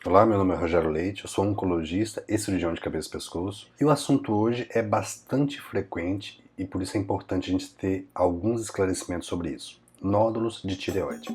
Olá, meu nome é Rogério Leite, eu sou oncologista e cirurgião de cabeça e pescoço, e o assunto hoje é bastante frequente e por isso é importante a gente ter alguns esclarecimentos sobre isso. Nódulos de tireoide.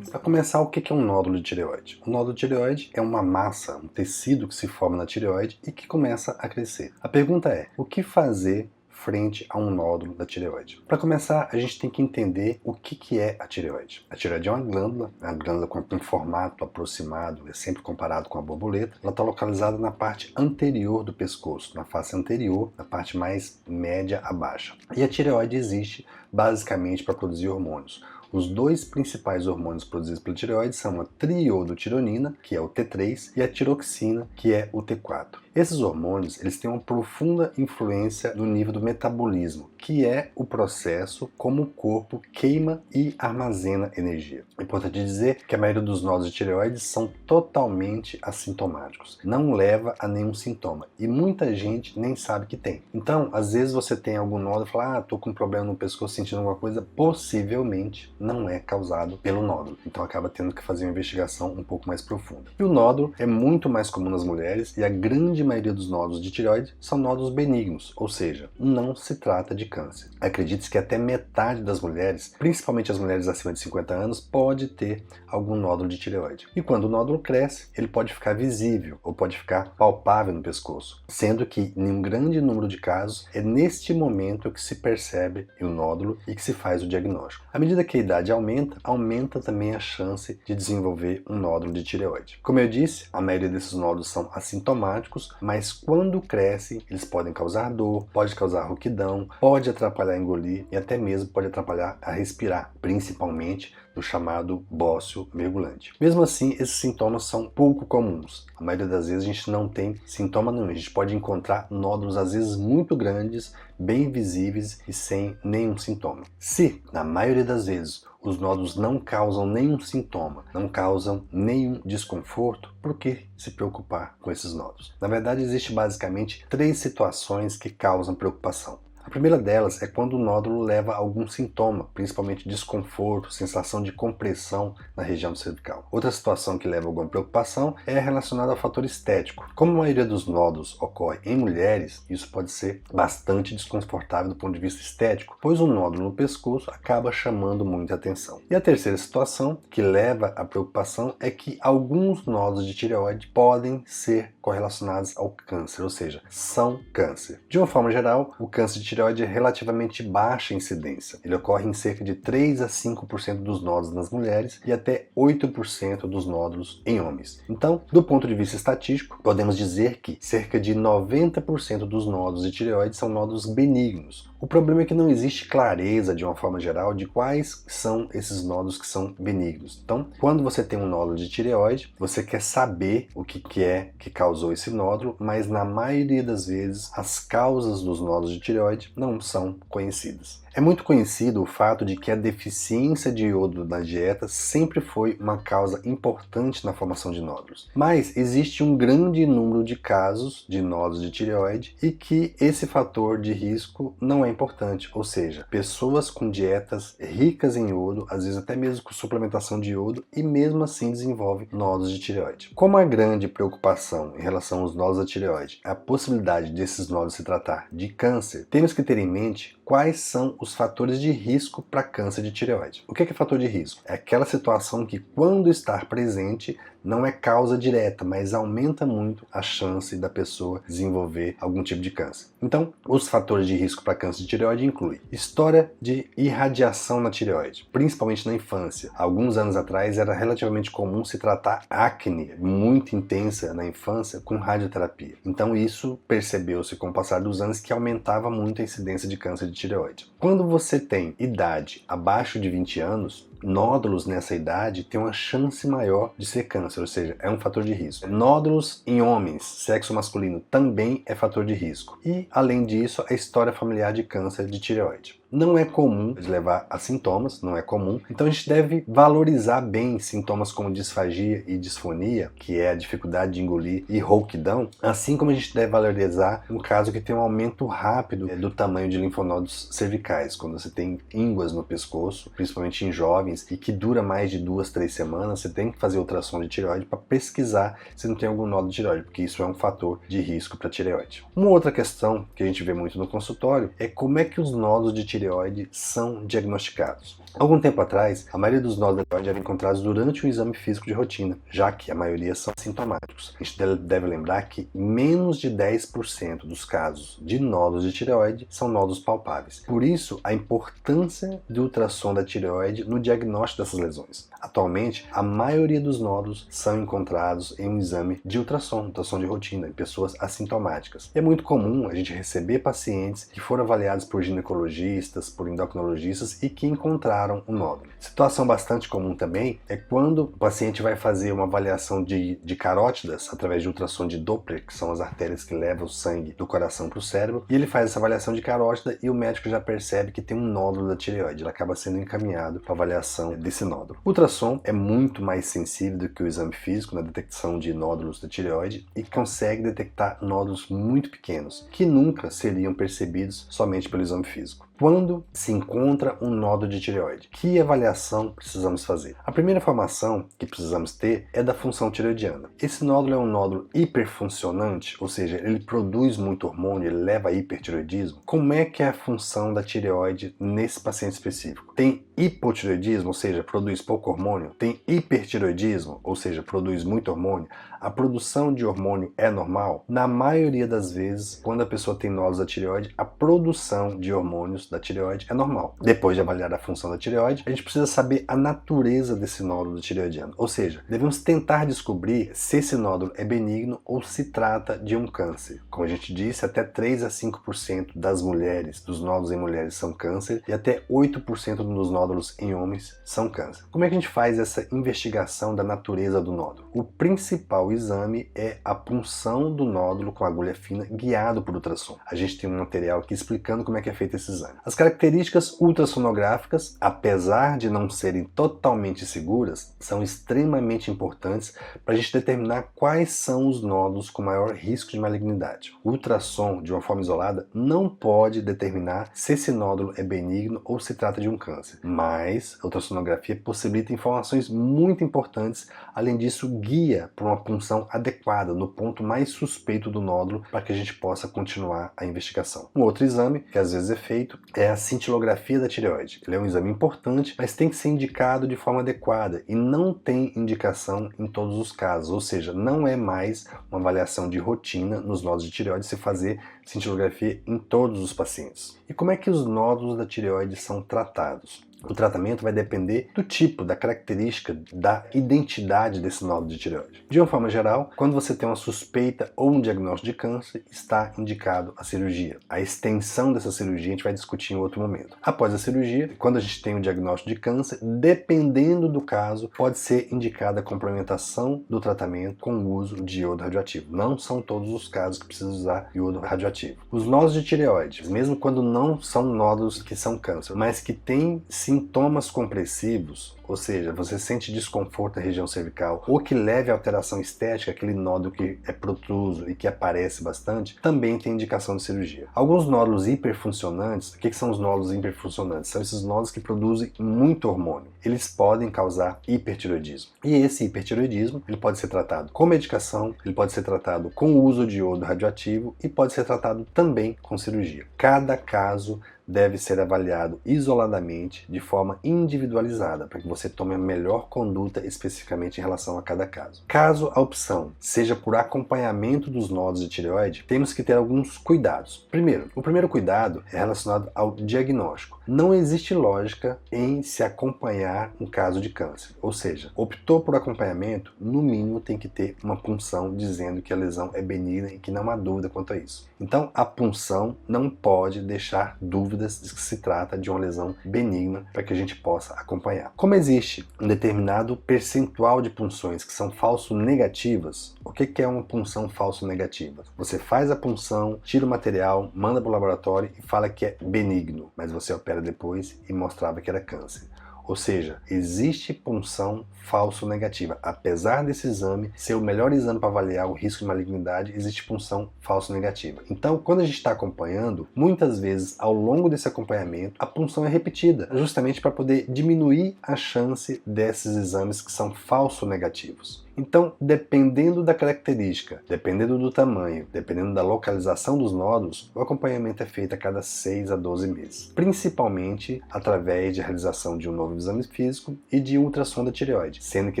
Para começar, o que é um nódulo de tireoide? O nódulo de tireoide é uma massa, um tecido que se forma na tireoide e que começa a crescer. A pergunta é, o que fazer frente a um nódulo da tireoide? Para começar, a gente tem que entender o que é a tireoide. A tireoide é uma glândula com um formato aproximado, é sempre comparado com a borboleta. Ela está localizada na parte anterior do pescoço, na face anterior, na parte mais média a baixa. E a tireoide existe basicamente para produzir hormônios. Os dois principais hormônios produzidos pela tireoide são a triiodotironina, que é o T3, e a tiroxina, que é o T4. Esses hormônios, eles têm uma profunda influência no nível do metabolismo, que é o processo como o corpo queima e armazena energia. É importante dizer que a maioria dos nódulos de tireoide são totalmente assintomáticos, não leva a nenhum sintoma, e muita gente nem sabe que tem. Então, às vezes você tem algum nódulo e fala, tô com um problema no pescoço, sentindo alguma coisa, possivelmente não é causado pelo nódulo. Então acaba tendo que fazer uma investigação um pouco mais profunda. E o nódulo é muito mais comum nas mulheres e a grande maioria dos nódulos de tireoide são nódulos benignos, ou seja, não se trata de câncer. Acredite-se que até metade das mulheres, principalmente as mulheres acima de 50 anos, pode ter algum nódulo de tireoide. E quando o nódulo cresce, ele pode ficar visível ou pode ficar palpável no pescoço, sendo que em um grande número de casos é neste momento que se percebe o nódulo e que se faz o diagnóstico. À medida que a idade aumenta também a chance de desenvolver um nódulo de tireoide. Como eu disse, a maioria desses nódulos são assintomáticos, mas quando crescem, eles podem causar dor, pode causar rouquidão, pode atrapalhar a engolir e até mesmo pode atrapalhar a respirar, principalmente do chamado bócio mergulhante. Mesmo assim, esses sintomas são pouco comuns. A maioria das vezes a gente não tem sintoma nenhum. A gente pode encontrar nódulos às vezes muito grandes, bem visíveis e sem nenhum sintoma. Se, na maioria das vezes, os nódulos não causam nenhum sintoma, não causam nenhum desconforto, por que se preocupar com esses nódulos? Na verdade, existe basicamente 3 situações que causam preocupação. A primeira delas é quando o nódulo leva a algum sintoma, principalmente desconforto, sensação de compressão na região cervical. Outra situação que leva a alguma preocupação é relacionada ao fator estético. Como a maioria dos nódulos ocorre em mulheres, isso pode ser bastante desconfortável do ponto de vista estético, pois o nódulo no pescoço acaba chamando muita atenção. E a terceira situação que leva à preocupação é que alguns nódulos de tireoide podem ser correlacionados ao câncer, ou seja, são câncer. De uma forma geral, o câncer de tireoide é relativamente baixa incidência. Ele ocorre em cerca de 3 a 5% dos nódulos nas mulheres e até 8% dos nódulos em homens. Então, do ponto de vista estatístico, podemos dizer que cerca de 90% dos nódulos de tireoide são nódulos benignos. O problema é que não existe clareza, de uma forma geral, de quais são esses nódulos que são benignos. Então, quando você tem um nódulo de tireoide, você quer saber o que é que causou esse nódulo, mas na maioria das vezes as causas dos nódulos de tireoide não são conhecidas. É muito conhecido o fato de que a deficiência de iodo na dieta sempre foi uma causa importante na formação de nódulos. Mas existe um grande número de casos de nódulos de tireoide e que esse fator de risco não é importante, ou seja, pessoas com dietas ricas em iodo, às vezes até mesmo com suplementação de iodo, e mesmo assim desenvolvem nódulos de tireoide. Como a grande preocupação em relação aos nódulos da tireoide é a possibilidade desses nódulos se tratar de câncer, temos que ter em mente quais são os fatores de risco para câncer de tireoide. O que é fator de risco? É aquela situação que, quando está presente, não é causa direta, mas aumenta muito a chance da pessoa desenvolver algum tipo de câncer. Então, os fatores de risco para câncer de tireoide incluem história de irradiação na tireoide, principalmente na infância. Alguns anos atrás era relativamente comum se tratar acne muito intensa na infância com radioterapia. Então isso percebeu-se com o passar dos anos que aumentava muito a incidência de câncer de tireoide. Quando você tem idade abaixo de 20 anos, nódulos nessa idade têm uma chance maior de ser câncer, ou seja, é um fator de risco. Nódulos em homens, sexo masculino, também é fator de risco. E, além disso, a história familiar de câncer de tireoide. Não é comum levar a sintomas, não é comum, então a gente deve valorizar bem sintomas como disfagia e disfonia, que é a dificuldade de engolir, e rouquidão, assim como a gente deve valorizar um caso que tem um aumento rápido do tamanho de linfonodos cervicais, quando você tem ínguas no pescoço, principalmente em jovens, exames e que dura mais de 2, 3 semanas, você tem que fazer ultrassom de tireoide para pesquisar se não tem algum nódulo de tireoide, porque isso é um fator de risco para a tireoide. Uma outra questão que a gente vê muito no consultório é como é que os nódulos de tireoide são diagnosticados. Algum tempo atrás, a maioria dos nódulos da tireoide eram encontrados durante um exame físico de rotina, já que a maioria são assintomáticos. A gente deve lembrar que menos de 10% dos casos de nódulos de tireoide são nódulos palpáveis. Por isso, a importância do ultrassom da tireoide no diagnóstico dessas lesões. Atualmente, a maioria dos nódulos são encontrados em um exame de ultrassom de rotina, em pessoas assintomáticas. E é muito comum a gente receber pacientes que foram avaliados por ginecologistas, por endocrinologistas e que encontraram um nódulo. Situação bastante comum também é quando o paciente vai fazer uma avaliação de carótidas através de ultrassom de Doppler, que são as artérias que levam o sangue do coração para o cérebro, e ele faz essa avaliação de carótida e o médico já percebe que tem um nódulo da tireoide. Ele acaba sendo encaminhado para avaliação desse nódulo. O ultrassom é muito mais sensível do que o exame físico na detecção de nódulos da tireoide e consegue detectar nódulos muito pequenos, que nunca seriam percebidos somente pelo exame físico. Quando se encontra um nódulo de tireoide, que avaliação precisamos fazer? A primeira informação que precisamos ter é da função tireoidiana. Esse nódulo é um nódulo hiperfuncionante, ou seja, ele produz muito hormônio, ele leva a hipertireoidismo. Como é que é a função da tireoide nesse paciente específico? Tem hipotireoidismo, ou seja, produz pouco hormônio? Tem hipertireoidismo, ou seja, produz muito hormônio? A produção de hormônio é normal? Na maioria das vezes, quando a pessoa tem nódulos da tireoide, a produção de hormônios da tireoide é normal. Depois de avaliar a função da tireoide, a gente precisa saber a natureza desse nódulo tireoidiano. Ou seja, devemos tentar descobrir se esse nódulo é benigno ou se trata de um câncer. Como a gente disse, até 3 a 5% das mulheres, dos nódulos em mulheres são câncer e até 8% dos nódulos em homens são câncer. Como é que a gente faz essa investigação da natureza do nódulo? O principal exame é a punção do nódulo com agulha fina guiado por ultrassom. A gente tem um material aqui explicando como é que é feito esse exame. As características ultrassonográficas, apesar de não serem totalmente seguras, são extremamente importantes para a gente determinar quais são os nódulos com maior risco de malignidade. O ultrassom, de uma forma isolada, não pode determinar se esse nódulo é benigno ou se trata de um câncer, mas a ultrassonografia possibilita informações muito importantes. Além disso, guia para uma punção adequada no ponto mais suspeito do nódulo para que a gente possa continuar a investigação. Um outro exame que às vezes é feito é a cintilografia da tireoide. Ele é um exame importante, mas tem que ser indicado de forma adequada e não tem indicação em todos os casos, ou seja, não é mais uma avaliação de rotina nos nódulos de tireoide se fazer cintilografia em todos os pacientes. E como é que os nódulos da tireoide são tratados? O tratamento vai depender do tipo, da característica, da identidade desse nódulo de tireoide. De uma forma geral, quando você tem uma suspeita ou um diagnóstico de câncer, está indicado a cirurgia. A extensão dessa cirurgia a gente vai discutir em outro momento. Após a cirurgia, quando a gente tem um diagnóstico de câncer, dependendo do caso, pode ser indicada a complementação do tratamento com o uso de iodo radioativo. Não são todos os casos que precisam usar iodo radioativo. Os nódulos de tireoide, mesmo quando não são nódulos que são câncer, mas que têm sintomas compressivos, ou seja, você sente desconforto na região cervical ou que leve a alteração estética, aquele nódulo que é protruso e que aparece bastante, também tem indicação de cirurgia. Alguns nódulos hiperfuncionantes, o que são os nódulos hiperfuncionantes? São esses nódulos que produzem muito hormônio. Eles podem causar hipertireoidismo. E esse hipertireoidismo, ele pode ser tratado com medicação, ele pode ser tratado com o uso de iodo radioativo e pode ser tratado também com cirurgia. Cada caso deve ser avaliado isoladamente, de forma individualizada, para que você tome a melhor conduta especificamente em relação a cada caso. Caso a opção seja por acompanhamento dos nódulos de tireoide, temos que ter alguns cuidados. Primeiro, o primeiro cuidado é relacionado ao diagnóstico. Não existe lógica em se acompanhar um caso de câncer, ou seja, optou por acompanhamento, no mínimo tem que ter uma punção dizendo que a lesão é benigna e que não há dúvida quanto a isso. Então, a punção não pode deixar dúvidas de que se trata de uma lesão benigna para que a gente possa acompanhar. Como existe um determinado percentual de punções que são falso-negativas, o que é uma punção falso-negativa? Você faz a punção, tira o material, manda para o laboratório e fala que é benigno, mas você opera depois e mostrava que era câncer. Ou seja, existe punção falso negativa. Apesar desse exame ser o melhor exame para avaliar o risco de malignidade, existe punção falso negativa. Então, quando a gente está acompanhando, muitas vezes ao longo desse acompanhamento, a punção é repetida, justamente para poder diminuir a chance desses exames que são falso negativos. Então, dependendo da característica, dependendo do tamanho, dependendo da localização dos nódulos, o acompanhamento é feito a cada 6 a 12 meses, principalmente através de realização de um novo exame físico e de ultrassom da tireoide, sendo que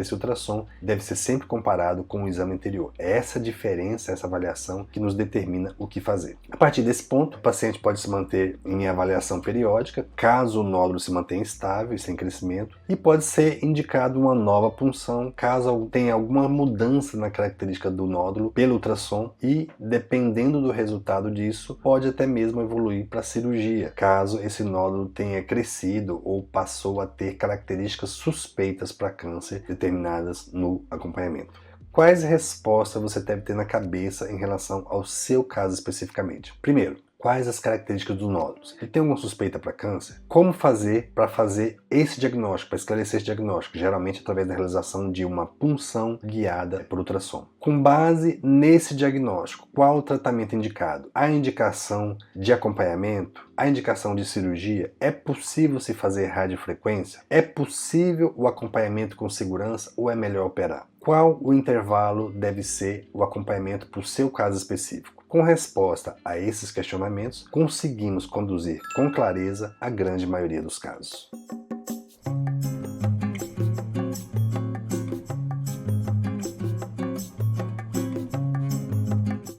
esse ultrassom deve ser sempre comparado com o exame anterior. É essa diferença, essa avaliação que nos determina o que fazer. A partir desse ponto, o paciente pode se manter em avaliação periódica, caso o nódulo se mantenha estável e sem crescimento, e pode ser indicado uma nova punção, caso tenha alguma mudança na característica do nódulo pelo ultrassom e, dependendo do resultado disso, pode até mesmo evoluir para cirurgia, caso esse nódulo tenha crescido ou passou a ter características suspeitas para câncer determinadas no acompanhamento. Quais respostas você deve ter na cabeça em relação ao seu caso especificamente? Primeiro, quais as características dos nódulos? Ele tem alguma suspeita para câncer? Como fazer para fazer esse diagnóstico, para esclarecer esse diagnóstico? Geralmente através da realização de uma punção guiada por ultrassom. Com base nesse diagnóstico, qual o tratamento indicado? A indicação de acompanhamento? A indicação de cirurgia? É possível se fazer radiofrequência? É possível o acompanhamento com segurança ou é melhor operar? Qual o intervalo deve ser o acompanhamento para o seu caso específico? Com resposta a esses questionamentos, conseguimos conduzir com clareza a grande maioria dos casos.